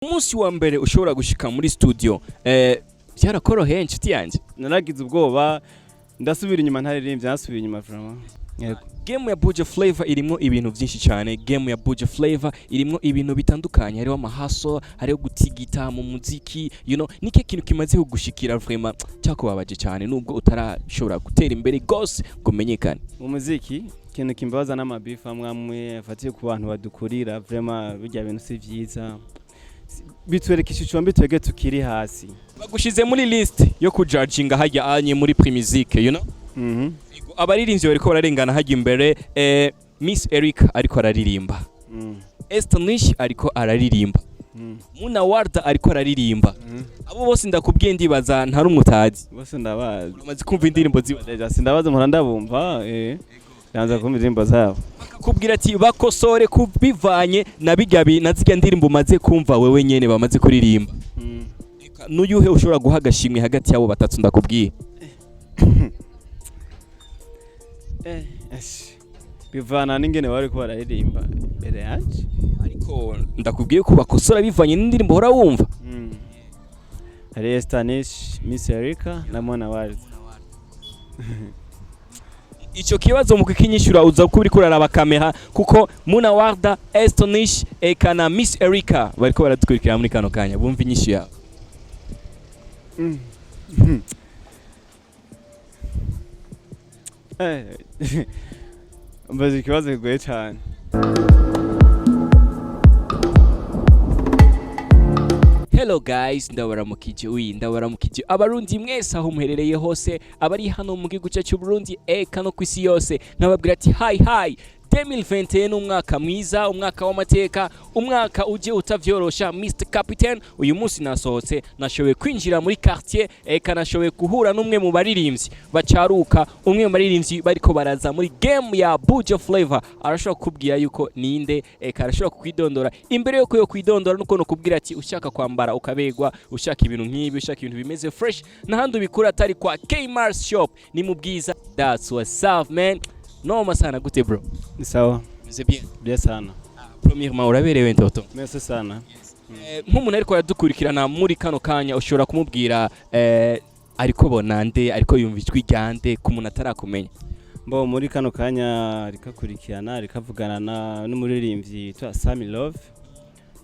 Umunsi wa mbere ushobora gushika muri studio byarakoroheye inshuti yanjye. Naragize ubwoba ndasubira inyuma ntaririmvye ndasubira inyuma vraiment. Yego. Game ya Buja Flavor irimo ibintu byinshi cyane. Game ya Buja Flavor irimo ibintu bitandukanye, hariho amahaso, hariho gutigita mu muziki, nike kintu kimaze kugushikira vraiment cyakubabaje cyane nubwo utarashobora gutera imbere gose ngo menyekane. Mu muziki kintu kimbabaza n'amabifa amwe afatiye ku bantu badukurira vraiment bijya bintu si vyiza. Batwereka Ishushombi twebwe tukiri hasi. Bagushize muri list yo kujudginga hajya anye muri Primusique, Abaririmbyi bariko bararengana hajya imbere, Miss Erica ariko araririmba. Estonish ariko araririmba. Muna Warda ariko araririmba. Abo bose ndakubwiye ndibaza ntari umutazi. Bose ndabazi. Amaze kumva indirimbo ziba. Sindabaza mpora ndabumva, yanza kumva indirimbo zabo. Kubwira ati bakosore kubivanye na bigabi nazijya ndirimbo maze kumva wewe nyene bamaze kuririmba. Nuyuhe ushobora guhagashimwe hagati yabo batatu ndakubwiye. Bivana n'ingene wari ko bararirimba mbere yaje. Ariko ndakubwiye ko bakosora bivanye n'indirimbo hora wumva. Hari Estonish, Miss Erica na Mona Warda. Ico kibazo mu kikinyishura uza kuri kuraraba kamera kuko Muna Warda, Estonish eka na Miss Erica bariko baradukurikira muri kano kanya bumva inyishu yabo. Mbaze ikibazo kigoye cyane. Hello guys, ndabaramukije abarundi mwese aho muherereye hose, abari hano mu gihugu cyacu Burundi eka no kwisi yose, nkababwira ati hi 2021 n'umwaka mwiza, umwaka w'amateka, umwaka uje utavyorosha. Mr Captain uyu munsi nasohotse, nashoboye kwinjira muri quartier eka nashoboye guhura n'umwe mu baririmbyi bacaruka, umwe mu baririmbyi bariko baraza muri game ya Buja Flavor. Arashobora kubwira yuko ninde eka arashobora kwidondora. Imbere yo kwidondora nuko no kubwira ati ushaka kwambara ukabegwa, ushaka ibintu nk'ibi, ushaka ibintu bimeze fresh n'ahandi ubikura atari kwa K-Mars shop ni mu Bwiza. That's what's up man. No sana gute bro? Ni sawa. C'est bien. Bien sana. Premièrement uraberewe ntoto. Merci sana. Nk'umuntu ariko yadukurikirana muri kano kanya ushobora kumubwira ariko bonande ariko yumva ijwi ryande ku muntu atarakumenya. Mbo muri kano kanya rikakurikirana rikavugana n'umuririmbyi twa Sami Love.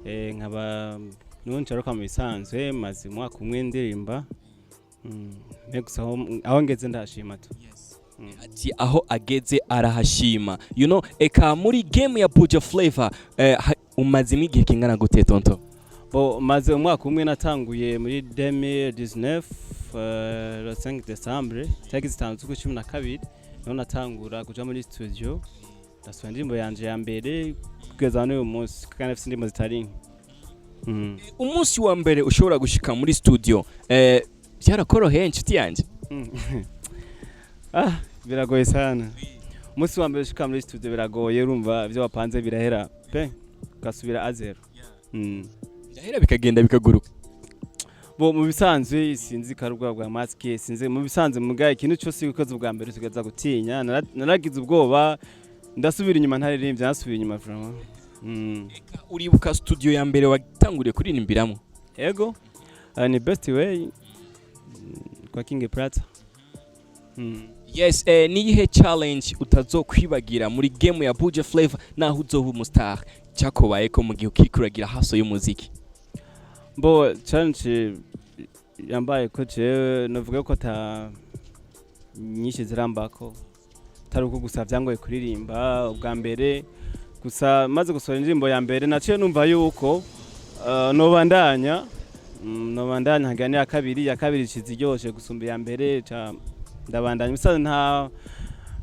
Nkaba nuncaruka mu bisanzwe maze mwaka umwe ndirimba. Gusa aho ngeze ndashima tu. Ati aho ageze arahashima. Eka muri game ya Buja Flavor umaze igihe kingana gute tonto? Bo maze umwaka umwe natanguye muri 2019 le 5 décembre tariki 5/12 niho natangura kuja muri studio ndasohora indirimbo yanje ya mbere kugeza n'uyu munsi kandi afite indirimbo zitari. Umunsi wa mbere ushobora gushika muri studio byarakoroheye inshuti yanjye. Biragoye sana. Umunsi wa mbere ushika muri studio biragoye, urumva ivyo wapanze birahera pe ugasubira azero. Birahera bikagenda bikaguruka. Bo mu bisanzwe sinzi karubwa bwa maske, sinzi mu bisanzwe mugaye ikintu cyose gikoze ubwa mbere tugaza gutinya. Naragize ubwoba ndasubira inyuma ntaririmvye ndasubira inyuma vraiment. Uribuka studio ya mbere watanguriye kuririmbiramo? Ego. Ni best way kwa King Prata. Yes, niyihe challenge utazokwibagira muri game ya Buja Flavor naho uzoba umustar cyakobaye ko mu gihe ukikuragira haso y'umuziki? Bo challenge yambaye ko je novuga ko ta nyinshi zirambako taruko gusa byangoye kuririmba ubwa mbere gusa maze gusohora indirimbo ya mbere naciye numva yuko nobandanya hagani ya kabiri ciziryoshe gusumba ya mbere ndabandanya misaza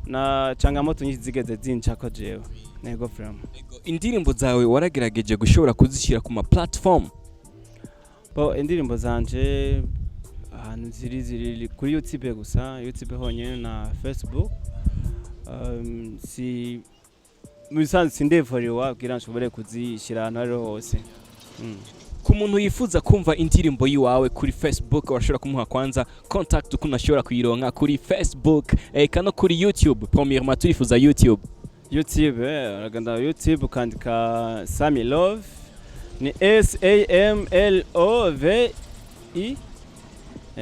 na changamoto nyinshi zigeze zinchako jewe nego from. Indirimbo zawe waragerageje gushobora kuzishira ku ma platform? Bo indirimbo zanje ahantu ziri kuri YouTube gusa, YouTube honyene na Facebook. Si misanze sindevoriwa kugira nshobore kuzishira ahantu ari hose. Ku muntu yifuza kumva indirimbo yiwawe kuri Facebook urashobora kumuha kwanza contact uko nashobora kuyironka kuri Facebook eka no kuri YouTube. Premièrement turifuza YouTube. Uragenda YouTube ukandika Sami Love ni SAMLOVE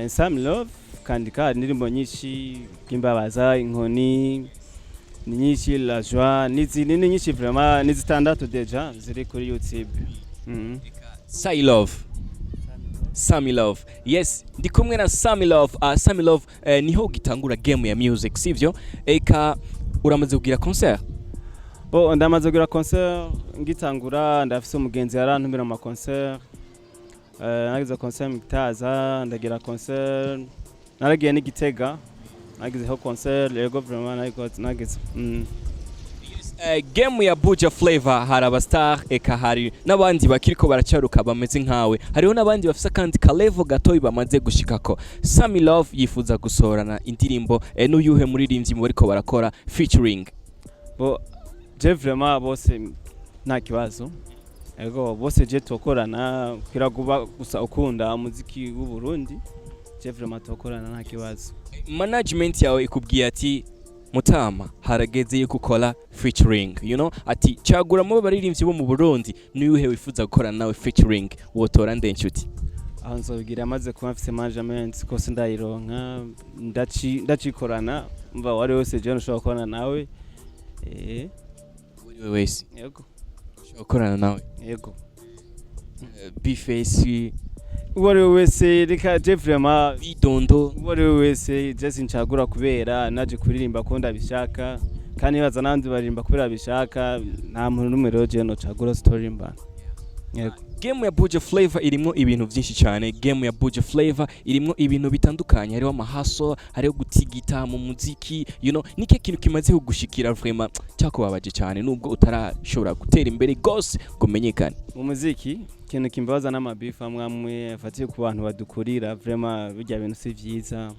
Sam Love kandika indirimbo nyinshi kimbabaza inkoni ni nyinshi la joie ni nyinshi vraiment ni zitandatu deja ziri kuri YouTube. Say Love. Sammy Love. Yes, ndi kumwe na Sammy Love. Sammy Love niho gitangura game ya music, sivyo? Eka uramaze kugira concert? Ndamaze kugira concert ngitangura ndafise umugenzi yarantumira mu concert. Nagize concert mitaza ndagira concert naragiye n'Igitega nagizeho concert yego vraiment nagize game ya Buja Flavor hari abastar eka hari n'abandi bakiriko baracaruka bameze nkawe hariho n'abandi bafise kandi ka level gatoyi bamaze gushikako. Sammy Love yifuza gusorana indirimbo n'uyuhe muririmbyi mu bariko barakora featuring? Je vraiment bose nta kibazo ego bose je tokorana kiraguba gusa ukunda muziki w'u Burundi je vraiment tokorana nta kibazo. Management yawe ikubwiye ati Mutama harageze yo gukora featuring, you know, ati cagura mu baririmbyi bo mu Burundi n'uyuhe wifuza gukorana nawe featuring wotora nde nshuti? Aho nzobigira amaze kuba mfise management ko sindayironka ndacikorana mva wari wese je nshobora gukorana nawe wari wese yego ushobora gukorana nawe yego Bface wari wese reka je vraiment bidondo wari wese je sincagura kubera naje kuririmba ko ndabishaka kandi baza nandi baririmba kubera bishaka nta muntu numwe rero je no cagura story mba yego. Game ya Buja Flavor irimo ibintu byinshi cyane. Game ya Buja Flavor irimo ibintu bitandukanye, hariho amahaso, hariho gutigita mu muziki, you know, nike kintu kimaze kugushikira vraiment cyakubabaje cyane nubwo utarashobora gutera imbere gose gumenyekana mu muziki. Kintu kimbaza n'amabifa mwamwe afatiye ku bantu badukurira vraiment bijya bintu si vyiza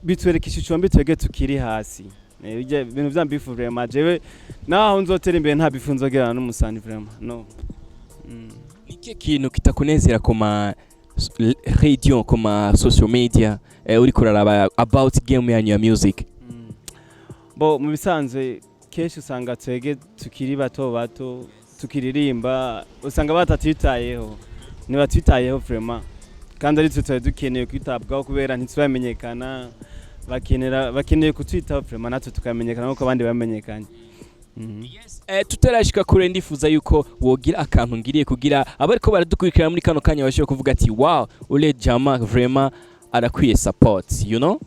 bitwereka Ishushombi twege tukiri hasi bijya ibintu vyambifu vraiment jewe naho nzotera imbere nta bifu nzogera n'umusani vraiment no. Nike kintu kitakunezera kuma radio kuma social media uri kuraraba about game yanyu ya music? Mu bisanzwe kenshi usanga twege tukiri bato tukiririmba usanga batatitayeho niba twitayeho vraiment kandi ari tutaye dukeneye kwitabwaho kubera ntitwamenyekana bakeneye kutwitaho vraiment natwe tukamenyekana nkuko abandi bamenyekanye. Yes, tutarashika kure ndifuza yuko wogira akantu ngiriye kugira abariko baradukurikira muri kano kanya bashobora kuvuga ati wow ule jama vraiment arakwiye support, you know.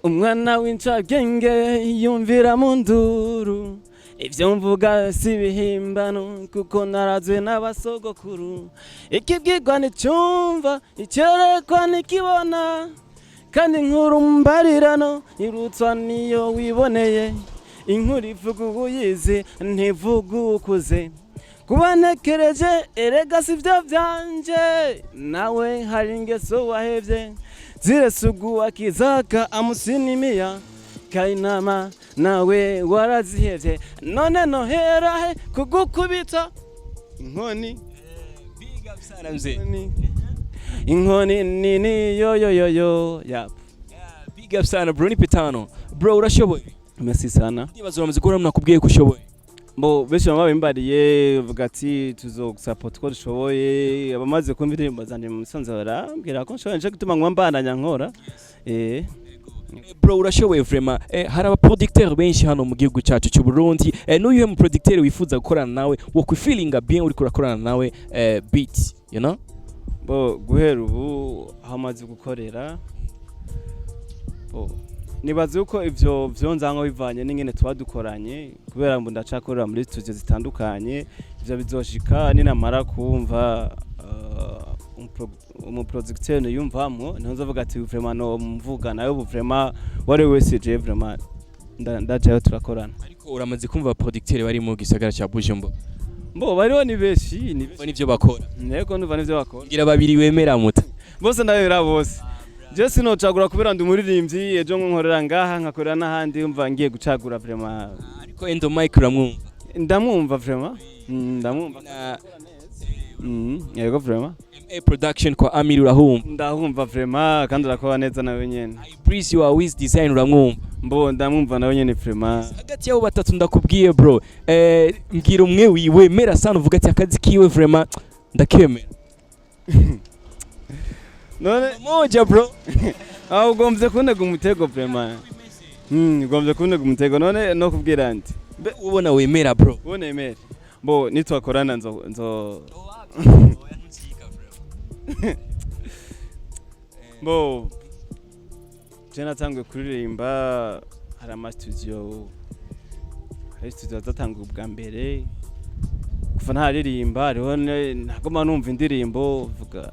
Umwana w'incabwenge yumvira mu nduru ivyo mvuga si bihimbano kuko narazwe n'abasogokuru ikibwirwa n'icyumva icyerekwa nikibona kandi inkuru mbarirano irutswa niyo wiboneye inkuru ivuga uyizi ntivuga ukuze kubanekereje erega sivyo vyanje nawe hari ingeso wahevye ziresugu akizaka amusinimia kainama nawe warazihevye none nohera he kugukubita inkoni Big up sana mzee. Inkoni nini yo yap. Big up sana bro ni pitano. Bro urashoboye? Merci sana. Ndibazo bamaze gukora mnakubwiye ko ushoboye. Benshi babimbariye vuga ati tuzogusupport ko dushoboye abamaze kumva indirimbo zanje mu Musanze barambwira ko nshoboye nje gutuma ngwambandanya nkora. Bro urashoboye vraiment hari aba producteur benshi hano mu gihugu cyacu cy'u Burundi n'uyu mu producteur wifuza gukorana nawe wo kwifilinga bien uri kurakorana nawe beat, you know. Guhera ubu hamaze gukorera nibaze uko ivyo vyonzango bivanye n'ingene twadukoranye kubera ngo ndacakorera muri studio zitandukanye ivyo bizoshika ninamara kumva umu producteur yumvamwo niho nzovuga ati vraiment no mvuga nayo vraiment wari wese je vraiment ndaje turakorana. Ariko uramaze kumva producteur bari mu gisagara cya Bujumbura? Bariho ni beshi nivyo bakora. Nego nuva nivyo bakora. Ngira babiri wemera muta. Bose ndabera bose. Je sinocagura kubera ndi umuririmbyi ejo nkorera ngaha nkakorera n'ahandi umva ngiye gucagura vraiment. Ariko endo mic uramwumva? Ndamwumva vraiment. Ndamwumva. yego vraiment MA production kwa Amir urahumva ndahumva vraiment kandi urakora neza nawe nyene I breeze your wiz design uramwumva mbo ndamwumva nawe nyene vraiment hagati yabo batatu ndakubwiye bro mbwira umwe wemera sana uvuga ati akazi kiwe vraiment ndakemera none moja bro aho ugomvye kunega umutego vraiment ugomvye kunega umutego none no kubwira nti ubona wemera bro ubona emera bo nitwakorana nzo bo jena tangwe kuririmba hari ama studio zatangwa ubwa mbere kuva ntaririmba hariho nagoma numva indirimbo vuga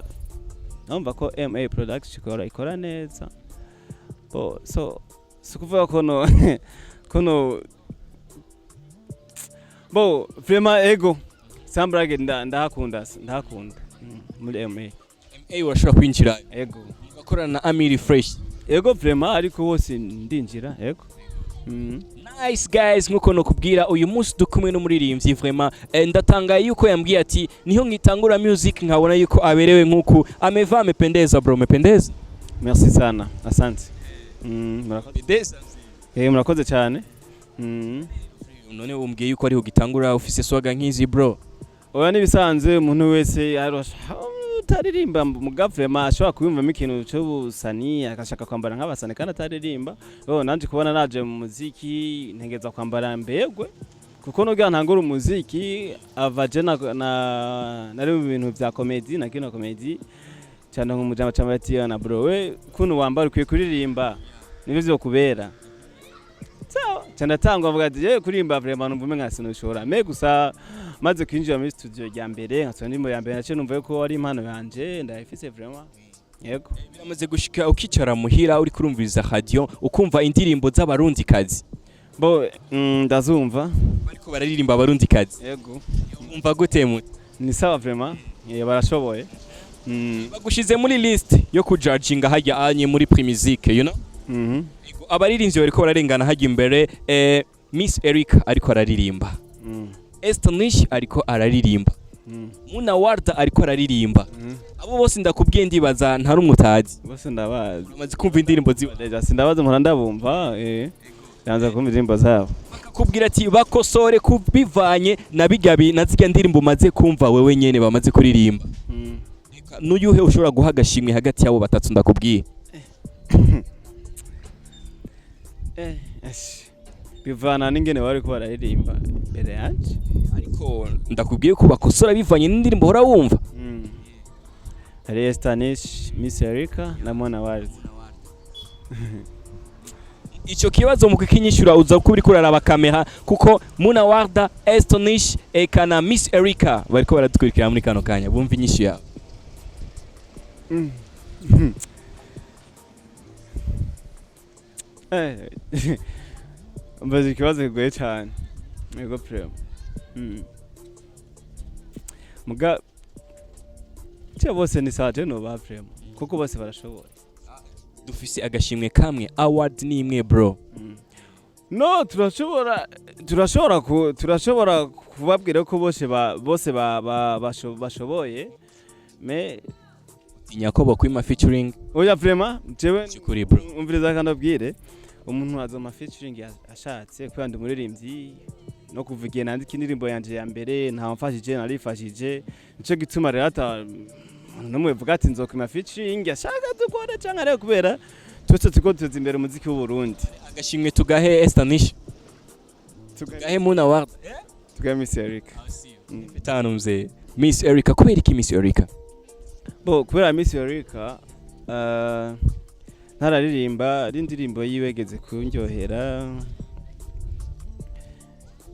numva ko MA production ikora neza bo so kuvuga kono bo vraiment ego sambrage ndahakunda muri MA urashobora kwinjira ego bakorana na Amiri Fresh ego vraiment ariko wose ndinjira ego nice guys nkuko nokubwira uyu munsi dukumwe n'umuririmbyi vraiment ndatangaye yuko yambwiye ati niho nkitangura music nkabona yuko aberewe nkuko ameva amependeza bro mependeza merci sana asante murakoze cyane none umbwiye yuko ari ugitangura ufise swaga nkizi bro oya nibisanzwe umuntu wese taririmba muga vraiment ashobora kuyumvamo ikintu cy'ubusani akashaka kwambara nk'abasani kandi ataririmba nanje kubona naje mu muziki ntegeza kwambara mbegwe kuko nubwo ntangura umuziki avaje nari mu bintu bya comedy na kino comedy cyane nk'umujama cyamati na bro we kuntu wambara ukwiye kuririmba nibyo byo kubera cyane tangwa avuga ati kurimba vraiment numva nka sinushora me gusa maze kwinjira muri studio ya mbere nkasona ndimo ya mbere nace numva ko ari impano yanje ndayifise vraiment yego biramaze gushika ukicara muhira uri kurumviriza radio ukumva indirimbo z'abarundi kazi bo ndazumva bariko bararirimba abarundi kazi yego umva gute mu ni sawa vraiment barashoboye bagushize muri list yo kujudginga hajya anye muri Primizique you know abaririmvye bariko bararengana hajya imbere Miss Erica ariko araririmba Estonish ariko araririmba Muna Warda ariko araririmba abo bose ndakubwiye ndibaza ntari umutazi bose ndabazi amaze kumva indirimbo zibadeja sindabaza mpora ndabumva yanza kumva indirimbo zabo kubwira ati bakosore kubivanye na bigabi nazijya ndirimbo maze kumva wewe nyene bamaze kuririmba n'uyuhe ushobora guha agashimwe hagati yabo batatu ndakubwiye bivana n'ingene bari ko bararirimba mbere yanje ariko ndakubwiye ko bakosora bivanye n'indirimbo hora wumva hari Estanish Miss Erica na Mona Warda icyo kibazo mu kinyishura uza kuba uri kuraraba kamera kuko Mona Warda Estonish eka na Miss Erica bariko baratwirikira muri kano kanya bumva inyishu yawe mbaze ikibazo kigoye cyane yego prema muga cyo bose ni saje no ba prema kuko bose barashoboye dufise agashimwe kamwe award ni imwe bro no turashobora kubabwira ko bose bashoboye me Nyakobo kwima featuring oya prema jewe cyukuri bro umviriza kandi abwire umuntu azoma featuring ashatse kwandi muririmbyi no kuvugiye nandika indirimbo yanje ya mbere nta mfashije narifashije nico gituma rero ata numwe vuga ati nzokima featuring ashaka dukora cyangwa rero kubera twese tuko tuzi imbere umuziki w'u Burundi agashimwe tugahe Estanish tugahe Muna Warda tugahe Miss Erica bitanu mzee Miss Erica kubera iki Miss Erica bo kubera Miss Erica ntararirimba indirimbo yiwegeze kunyohera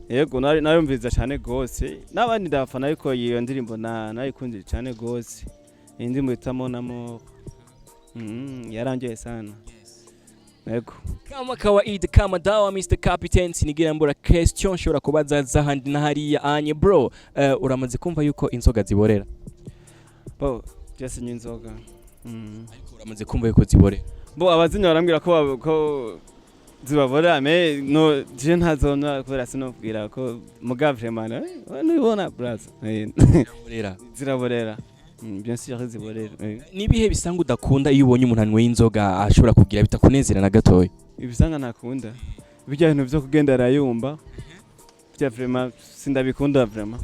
yego narumviriza cyane gose nabandi ndafana ariko iyo ndirimbo nayikundira cyane gose indirimbo itamo namo yarangiye sana yego kama kawaida kama dawa Mr Captain sinigira mbura question shobora kubaza zahandi na hariya anye bro uramaze kumva yuko inzoga ziborera bo byose nyinzoga ariko uramaze kumva yuko ziborera bo abazinya barambwira ko zibabora me no je ntazona kubera sinobwira ko mugavemana nubona braza ziraborera bien sûr ziborera nibihe bisanga udakunda iyo ubonye umuntu anywe inzoga ashobora kugira bitakunezera na gatoya ibisanga nakunda bijya ibintu byo kugenda arayumba bya vraiment sindabikunda vraiment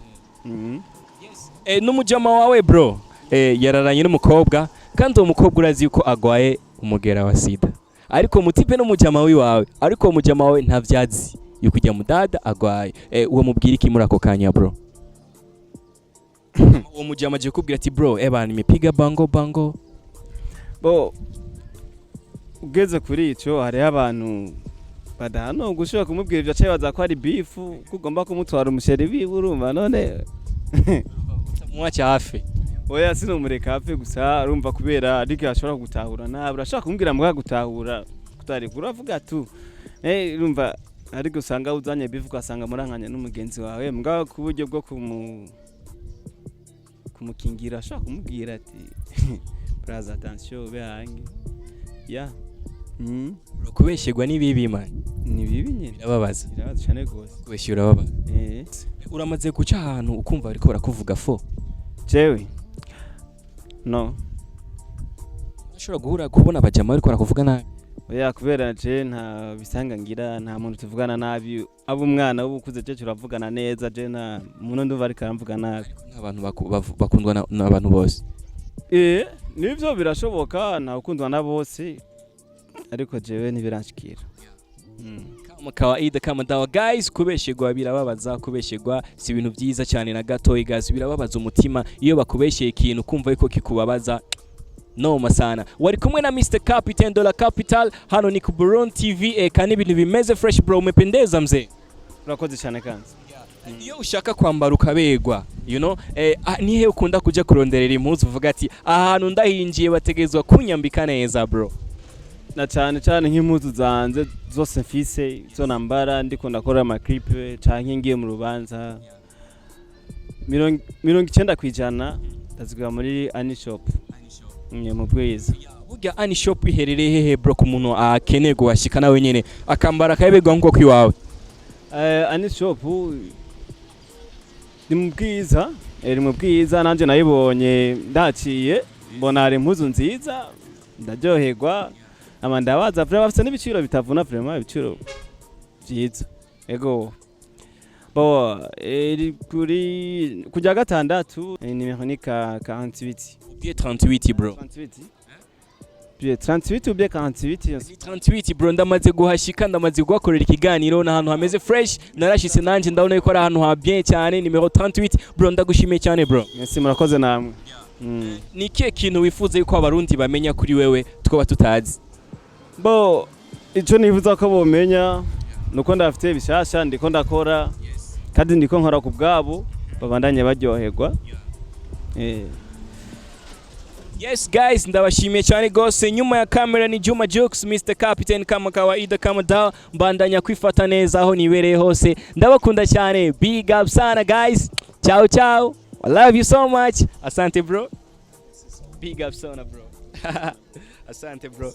n'umujama wawe bro yararanye n'umukobwa kandi uwo mukobwa urazi yuko agwaye umugera wa sida ariko mutipe n'umujama wawe ariko umujama wawe ntavyazi yuko ujya mudada agwaye uwo mubwira iki muri ako kanya bro uwo mujama aje kubwira ati bro bana nimepiga bango bo ugeze kuri ico hari abantu badahano gushobora kumubwira ivyo acaye baza ko ari beef kugomba kumutwara umusheri biburumva none mwacha hafi oya sinomureka hafi gusa arumva kubera ariko ashobora gutahura nawe urashaka kumbwira mbwa gutahura kutari kuravuga tu urumva ariko usanga uzanye beef ugasanga murankanya n'umugenzi wawe mbwa ku buryo bwo kumukingira ashaka kumubwira ati braza attention be hangi ya kubeshegwa nibibi man nibibi nyine birababaza cyane gose kubeshyura baba uramaze guca ahantu ukumva bariko barakuvuga fo jewe no ushobora guhura kubona abajama bariko barakuvuga nabi oya kubera je nta bisanga ngira nta muntu tuvugana nabi abo umwana w'ubukuze je turavugana neza je nta muntu ndumva ariko aramvuga nabi n'abantu bakundwa n'abantu bose nivyo birashoboka nta ukundwa na bose ariko jewe ntibiranshikira kama kawaida kama dawa guys kubeshegwa birababaza kubeshegwa si ibintu byiza cyane na gato guys birababaza umutima iyo bakubeshye ikintu kumva yuko kikubabaza noma sana wari kumwe na Mr Captain Dollar Capital hano ni ku Burundi TV kandi ibintu bimeze fresh bro umependeza mzee urakoze cyane kanzi iyo ushaka kwambara ukabegwa you know nihe ukunda kuja kuronderera impuzu uvuga ati ahantu ndahinjiye bategezwa kunyambika neza bro na cyane nk'impuzu zanze zose mfise zo nambara ndiko ndakora ama clip canke ngiye mu rubanza 90% ndazigwa muri Ani Shop mu bwiza burya Ani Shop iherereye hehe bro ku muntu akeneye guhashika nawe nyene akambara kayebegwa nko kwiwawe Ani Shop ni mu bwiza nanje nayibonye ndaciye mbona ari impuzu nziza ndaryoherwa amandabaza bafite n'ibiciro bitavuna vraiment ibiciro byiza ego bo kuri kujya gatandatu nimero ni 48 bien 38 bro 38 bien 38 ou bien 48 38 bro ndamaze guhashika ndamaze gukorera ikiganiro n'ahantu hameze fresh narashitse nanje ndabona yuko ari ahantu ha bien cyane nimero 38 bro ndagushimiye cyane bro merci murakoze namwe ni kihe kintu wifuza yuko abarundi bamenya kuri wewe twaba tutazi bo ico nifuza ko bomenya nuko ndafite bishasha ndiko ndakora kandi ndiko nkora ku bwabo babandanye baryoherwa Yes guys ndabashimiye cyane gose nyuma ya kamera ni Juma Jokes Mr Captain kama kawaida kama dawa mbandanya kwifata neza aho nibereye hose ndabakunda cyane big up sana guys ciao I love you so much asante bro big up sana bro asante bro